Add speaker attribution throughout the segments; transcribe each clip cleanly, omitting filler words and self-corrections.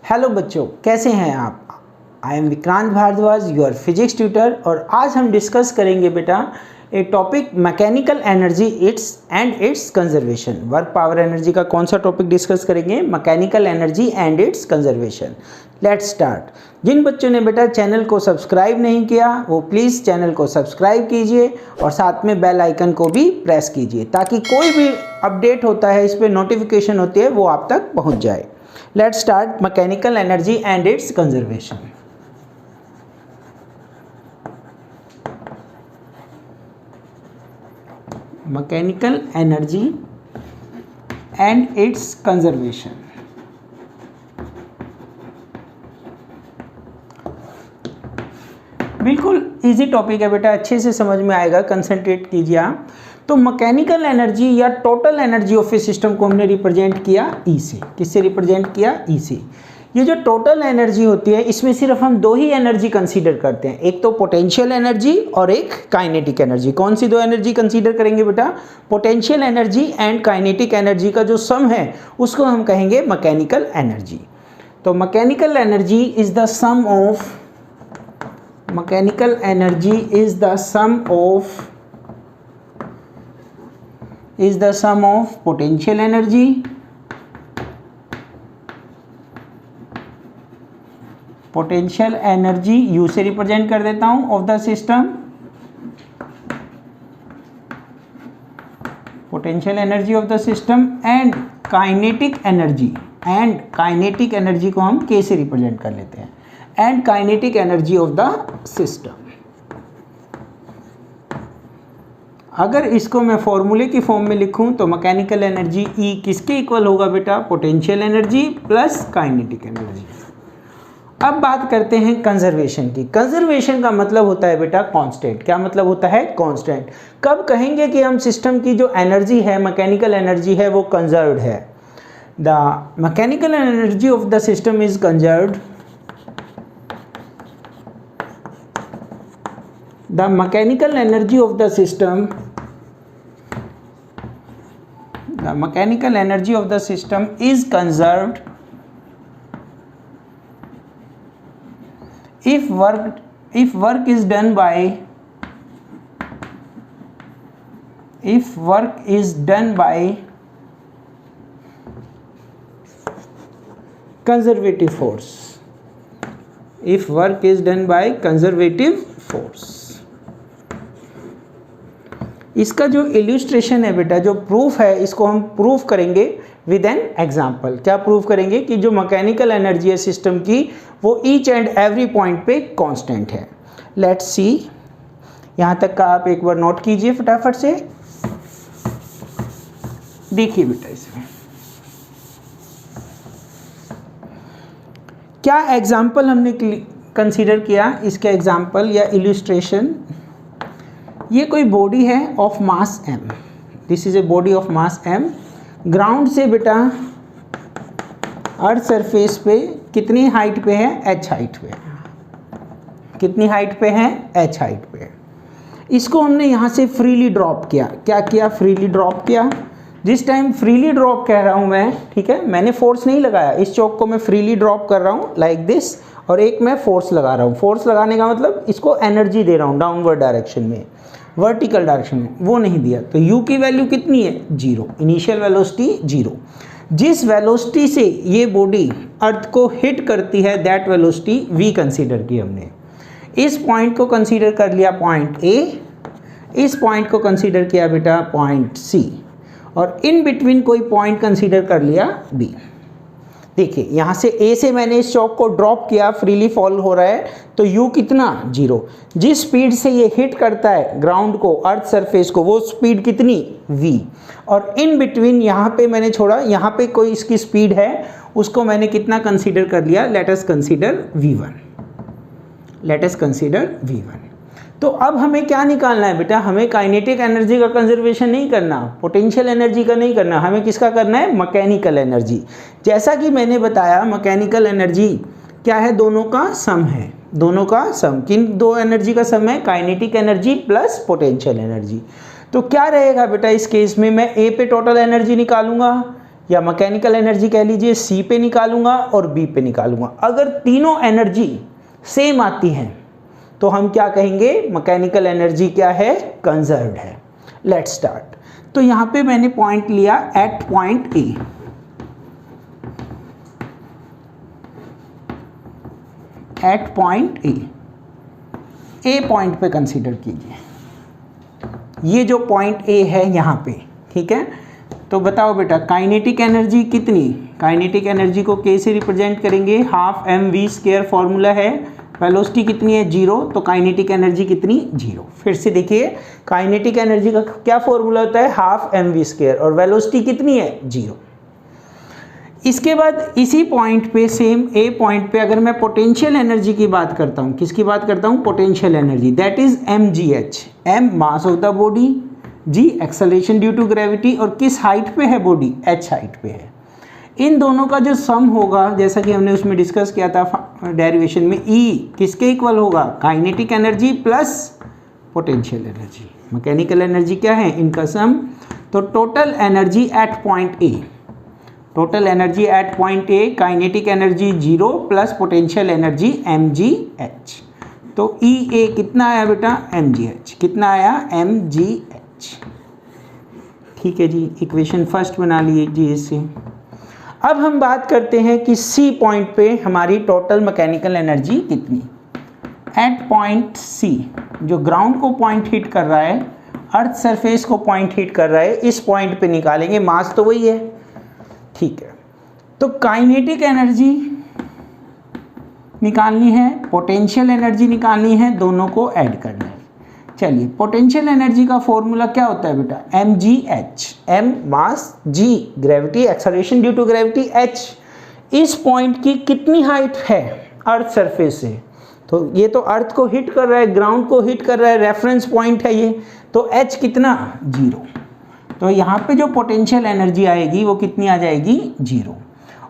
Speaker 1: Hello बच्चों, कैसे हैं आप। I am Vikrant Bhardwaj, your physics tutor. और आज हम डिस्कस करेंगे बेटा एक topic mechanical energy it's conservation. Work power energy का कौन सा टॉपिक डिस्कस करेंगे? Mechanical energy and its conservation. Let's start. जिन बच्चों ने बेटा चैनल को सब्सक्राइब नहीं किया वो प्लीज़ चैनल को सब्सक्राइब कीजिए और साथ में बेल आइकन को भी प्रेस कीजिए ताकि कोई भी अपडेट होता है, इस पर नोटिफिकेशन होती है, वो आप तक पहुंच जाए। Let's start mechanical energy and its conservation. Mechanical energy and its conservation. बिल्कुल इजी टॉपिक है बेटा, अच्छे से समझ में आएगा, कंसंट्रेट कीजिए आप। तो मैकेनिकल एनर्जी या total energy of A system को हमने रिप्रेजेंट किया ई से। किससे रिप्रेजेंट किया? ई से। ये जो टोटल एनर्जी होती है इसमें सिर्फ हम दो ही एनर्जी कंसीडर करते हैं, एक तो पोटेंशियल एनर्जी और एक काइनेटिक एनर्जी। कौन सी दो एनर्जी कंसीडर करेंगे बेटा? Potential energy and kinetic energy का जो सम है उसको हम कहेंगे मैकेनिकल एनर्जी। तो mechanical energy is the sum of potential energy U से रिप्रेजेंट कर देता हूं of the system, potential energy of the system and kinetic energy को हम K से रिप्रेजेंट कर लेते हैं, and kinetic energy of the system. अगर इसको मैं फॉर्मूले की फॉर्म में लिखूं तो मैकेनिकल एनर्जी E किसके इक्वल होगा बेटा? Potential energy plus kinetic energy. अब बात करते हैं कंजर्वेशन की। कंजर्वेशन का मतलब होता है बेटा कांस्टेंट। क्या मतलब होता है? कांस्टेंट। कब कहेंगे कि हम सिस्टम की जो एनर्जी है, मैकेनिकल एनर्जी है, वो कंजर्व्ड है? The mechanical energy of the system is conserved The mechanical energy of the system is conserved if work is done by conservative force. If work is done by conservative force. इसका जो इल्यूस्ट्रेशन है बेटा, जो proof है, इसको हम proof करेंगे with an example. क्या प्रूफ करेंगे? कि जो मैकेनिकल एनर्जी है सिस्टम की वो ईच एंड एवरी पॉइंट पे कांस्टेंट है। Let's see. यहाँ तक का आप एक बार नोट कीजिए फटाफट से। देखिए बेटा इसमें क्या एग्जाम्पल हमने कंसीडर किया। इसका एग्जाम्पल या इल्यूस्ट्रेशन, ये कोई बॉडी है of mass m। This is a body of mass m। Ground से बेटा अर्थ सरफेस पे कितनी हाइट पे है? h हाइट पे। कितनी हाइट पे है? h हाइट पे। इसको हमने यहाँ से फ्रीली ड्रॉप किया। क्या किया? फ्रीली ड्रॉप किया। जिस टाइम फ्रीली ड्रॉप कह रहा हूँ मैं, ठीक है, मैंने फोर्स नहीं लगाया। इस चौक को मैं फ्रीली ड्रॉप कर रहा हूँ लाइक दिस, और एक मैं फोर्स लगा रहा हूँ। फोर्स लगाने का मतलब इसको एनर्जी दे रहा हूँ डाउनवर्ड डायरेक्शन में, वर्टिकल डायरेक्शन में, वो नहीं दिया। तो u की वैल्यू कितनी है? 0। Initial velocity 0। जिस वेलोसिटी से ये बॉडी अर्थ को हिट करती है दैट वेलोसिटी v कंसीडर की हमने। इस पॉइंट को कंसीडर कर लिया पॉइंट A, इस पॉइंट को कंसीडर किया बेटा पॉइंट C, और इन बिटवीन कोई पॉइंट कंसीडर कर लिया B। देखिए यहाँ से A से मैंने इस चौक को ड्रॉप किया, फ्रीली फॉल हो रहा है, तो U कितना? 0। जिस स्पीड से ये हिट करता है ग्राउंड को, अर्थ सरफेस को, वो स्पीड कितनी? V। और इन बिटवीन यहाँ पे मैंने छोड़ा, यहाँ पे कोई इसकी स्पीड है, उसको मैंने कितना कंसीडर कर लिया? Let us consider V1। तो अब हमें क्या निकालना है बेटा? हमें काइनेटिक एनर्जी का कंजर्वेशन नहीं करना, पोटेंशियल एनर्जी का नहीं करना, हमें किसका करना है? Mechanical energy. जैसा कि मैंने बताया मैकेनिकल एनर्जी क्या है? दोनों का सम है। दोनों का सम। किन दो एनर्जी का सम है? Kinetic energy plus potential energy. तो क्या रहेगा बेटा इस केस में? मैं ए पे टोटल एनर्जी निकालूंगा, या मैकेनिकल एनर्जी कह लीजिए, सी पे निकालूंगा और बी पे निकालूंगा। अगर तीनों एनर्जी सेम आती हैं तो हम क्या कहेंगे, मैकेनिकल एनर्जी क्या है, कंजर्व्ड है। Let's start. तो यहाँ पे मैंने पॉइंट लिया at point A, at point A point पे कंसीडर कीजिए, ये जो पॉइंट ए है यहाँ पे, ठीक है। तो बताओ बेटा काइनेटिक एनर्जी कितनी, काइनेटिक एनर्जी को के से रिप्रेजेंट करेंगे, half M V square formula है, वेलोसिटी कितनी है 0, तो काइनेटिक एनर्जी कितनी 0। फिर से देखिए काइनेटिक एनर्जी का क्या फॉर्मूला होता है, हाफ एम वी स्क्वायर, और वेलोसिटी कितनी है 0। इसके बाद इसी पॉइंट पे, सेम ए पॉइंट पे, अगर मैं पोटेंशियल एनर्जी की बात करता हूँ, किसकी बात करता हूँ, potential energy, that is M G H, M mass of the body, G acceleration due to gravity, और किस हाइट पे है बॉडी, एच हाइट पे है। इन दोनों का जो सम होगा, जैसा कि हमने उसमें डिस्कस किया था डेरिवेशन में, ई किसके इक्वल होगा, kinetic energy plus potential energy. Mechanical energy क्या है, इनका सम। तो total energy at point A, total energy at point A, kinetic energy 0 plus potential energy M G H. तो ई ए कितना आया बेटा, एम जी एच, कितना आया, एम जी एच। ठीक है जी, इक्वेशन फर्स्ट बना लीजिए इससे। अब हम बात करते हैं कि सी पॉइंट पे हमारी टोटल मैकेनिकल एनर्जी कितनी। एट पॉइंट सी, जो ग्राउंड को पॉइंट हिट कर रहा है, अर्थ सरफेस को पॉइंट हिट कर रहा है, इस पॉइंट पे निकालेंगे, मास तो वही है, ठीक है। तो काइनेटिक एनर्जी निकालनी है, पोटेंशियल एनर्जी निकालनी है, दोनों को ऐड करना है। चलिए, पोटेंशियल एनर्जी का फॉर्मूला क्या होता है बेटा, M G H, M mass, G gravity, acceleration due to gravity, H इस पॉइंट की कितनी हाइट है अर्थ सरफेस से, तो ये तो अर्थ को हिट कर रहा है, ग्राउंड को हिट कर रहा है, रेफरेंस पॉइंट है ये, तो एच कितना 0। तो यहाँ पे जो पोटेंशियल एनर्जी आएगी वो कितनी आ जाएगी 0।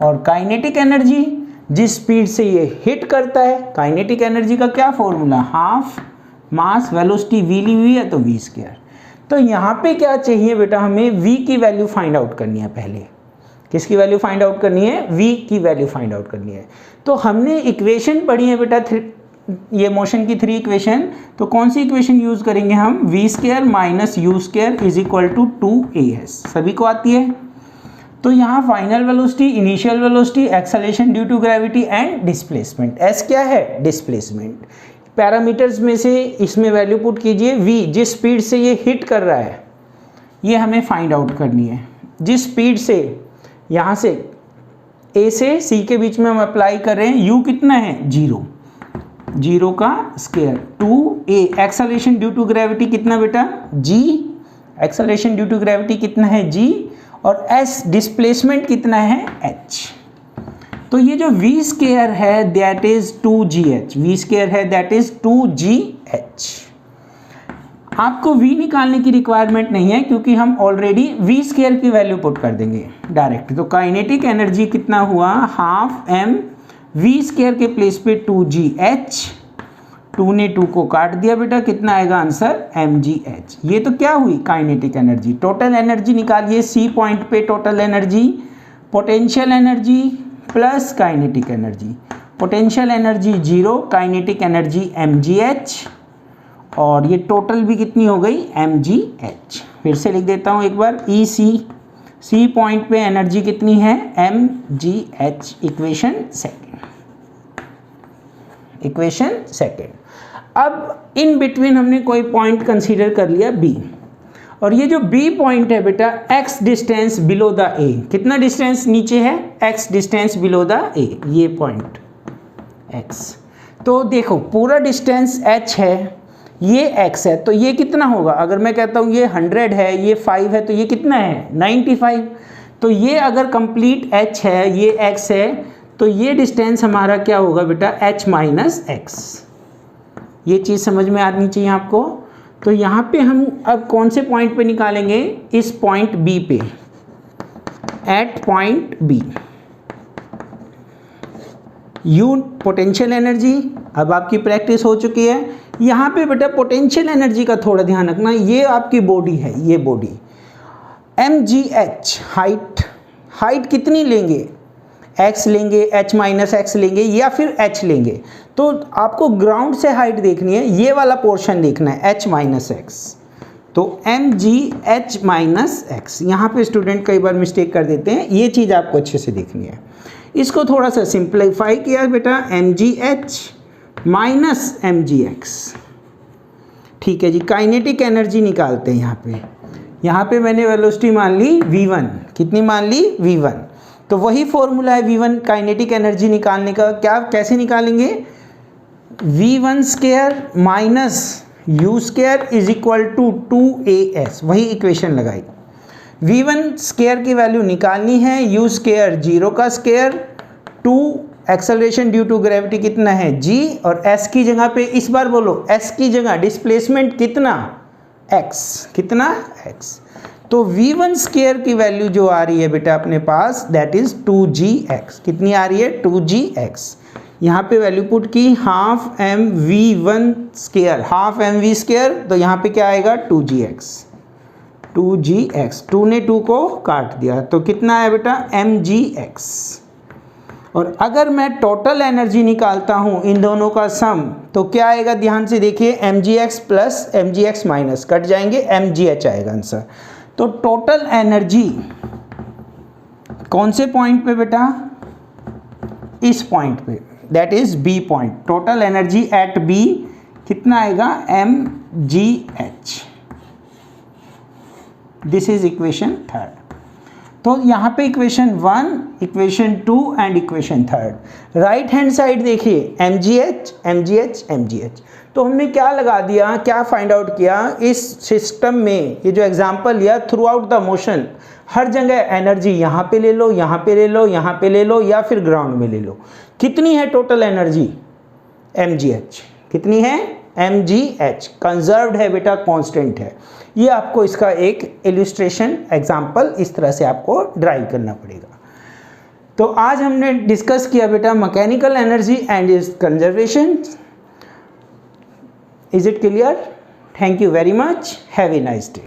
Speaker 1: और काइनेटिक एनर्जी जिस स्पीड से ये हिट करता है, काइनेटिक एनर्जी का क्या formula, half mass velocity, V ली हुई है तो वी स्क्वायर। तो यहाँ पे क्या चाहिए बेटा, हमें v की वैल्यू फाइंड आउट करनी है। पहले किसकी वैल्यू फाइंड आउट करनी है, v की वैल्यू फाइंड आउट करनी है। तो हमने इक्वेशन पढ़ी है बेटा, ये मोशन की 3 इक्वेशन, तो कौन सी इक्वेशन यूज करेंगे हम, V square minus U square is equal to 2as, सभी को आती है। तो यहाँ final velocity, initial velocity, acceleration due to gravity and displacement, s क्या है, डिस्प्लेसमेंट। पैरामीटर्स में से इसमें वैल्यू पुट कीजिए, v जिस स्पीड से ये हिट कर रहा है ये हमें फाइंड आउट करनी है। जिस स्पीड से यहाँ से a से c के बीच में हम अप्लाई कर रहे हैं, u कितना है 0, 0 का square 2a, acceleration due to gravity कितना बेटा g, acceleration due to gravity कितना है g, और s डिस्प्लेसमेंट कितना है h। तो ये जो v स्क्वायर है that is 2gh, v square है दैट इज 2gh। आपको v निकालने की रिक्वायरमेंट नहीं है क्योंकि हम ऑलरेडी v स्क्वायर की वैल्यू पुट कर देंगे डायरेक्ट। तो काइनेटिक एनर्जी कितना हुआ, हाफ m, v स्क्वायर के प्लेस पे 2gh, 2 ने 2 को काट दिया बेटा, कितना आएगा आंसर mgh। ये तो क्या हुई काइनेटिक एनर्जी। टोटल एनर्जी निकालिए सी पॉइंट पे, total energy, potential energy plus kinetic energy, potential energy 0, kinetic energy mgh, और ये टोटल भी कितनी हो गई mgh। फिर से लिख देता हूँ एक बार, सी पॉइंट पे एनर्जी कितनी है mgh, इक्वेशन सेकेंड। अब इन बिटवीन हमने कोई पॉइंट कंसीडर कर लिया B, और ये जो B पॉइंट है बेटा, x distance below the A, कितना डिस्टेंस नीचे है, x distance below the A, ये पॉइंट x। तो देखो पूरा डिस्टेंस h है, ये x है, तो ये कितना होगा, अगर मैं कहता हूँ ये 100 है, ये 5 है, तो ये कितना है 95। तो ये अगर कंप्लीट h है, ये x है, तो ये डिस्टेंस हमारा क्या होगा बेटा h माइनस x। ये चीज़ समझ में आनी चाहिए आपको। तो यहाँ पे हम अब कौन से पॉइंट पे निकालेंगे, इस पॉइंट B पे, at point B। U potential energy, अब आपकी प्रैक्टिस हो चुकी है। यहाँ पे बेटा पोटेंशियल एनर्जी का थोड़ा ध्यान रखना, ये आपकी बॉडी है, ये बॉडी mgh हाइट कितनी लेंगे, x लेंगे, h माइनस एक्स लेंगे या फिर h लेंगे। तो आपको ग्राउंड से हाइट देखनी है, ये वाला पोर्शन देखना है h माइनस एक्स। तो M G H minus X, यहाँ पर स्टूडेंट कई बार मिस्टेक कर देते हैं, ये चीज़ आपको अच्छे से देखनी है। इसको थोड़ा सा सिंप्लीफाई किया बेटा, M G H minus M G X. ठीक है जी, काइनेटिक एनर्जी निकालते हैं। यहाँ पे मैंने वेलोसिटी मान ली v1, कितनी मान ली v1। तो वही फॉर्मूला है v1 काइनेटिक एनर्जी निकालने का, क्या कैसे निकालेंगे, v1 square minus u square is equal to 2as, वही इक्वेशन लगाई। v1 स्क्वायर की वैल्यू निकालनी है, u स्क्वायर 0 का square, 2 acceleration due to gravity कितना है g, और s की जगह पे इस बार बोलो, s की जगह डिस्प्लेसमेंट कितना x, कितना x। तो v1 स्क्वायर की वैल्यू जो आ रही है बेटा अपने पास, दैट इज 2gx, कितनी आ रही है 2gx। यहाँ पे वैल्यू पुट की, half M V one square, half M V square, तो यहाँ पे क्या आएगा 2gx, 2gx, 2 ने 2 को काट दिया तो कितना है बेटा mgx। और अगर मैं टोटल एनर्जी निकालता हूँ इन दोनों का सम, तो क्या आएगा, ध्यान से देखिए, mgx plus mgx minus cut जाएंगे, mgh आएगा आंसर। तो टोटल एनर्जी कौन से पॉइंट पे बेटा, इस पॉइंट पे, that is B point. Total energy at B कितना आएगा, mgh। This is equation third. तो यहाँ पे equation 1, equation 2 and equation third. Right hand side देखिए, mgh mgh mgh। तो हमने क्या लगा दिया, क्या फाइंड आउट किया, इस सिस्टम में ये जो एग्जांपल लिया, थ्रू आउट द मोशन हर जगह एनर्जी यहाँ पे ले लो, यहाँ पे ले लो, यहाँ पे ले लो, या फिर ग्राउंड में ले लो। कितनी है टोटल एनर्जी, mgh, कितनी है mgh, कंजर्व्ड है बेटा, कांस्टेंट है। ये आपको इसका एक इल्यूस्ट्रेशन एग्जांपल इस तरह से आपको ड्राइव करना पड़ेगा। तो आज हमने डिस्कस किया बेटा mechanical energy and its conservation. Is it clear? Thank you very much, have a nice day.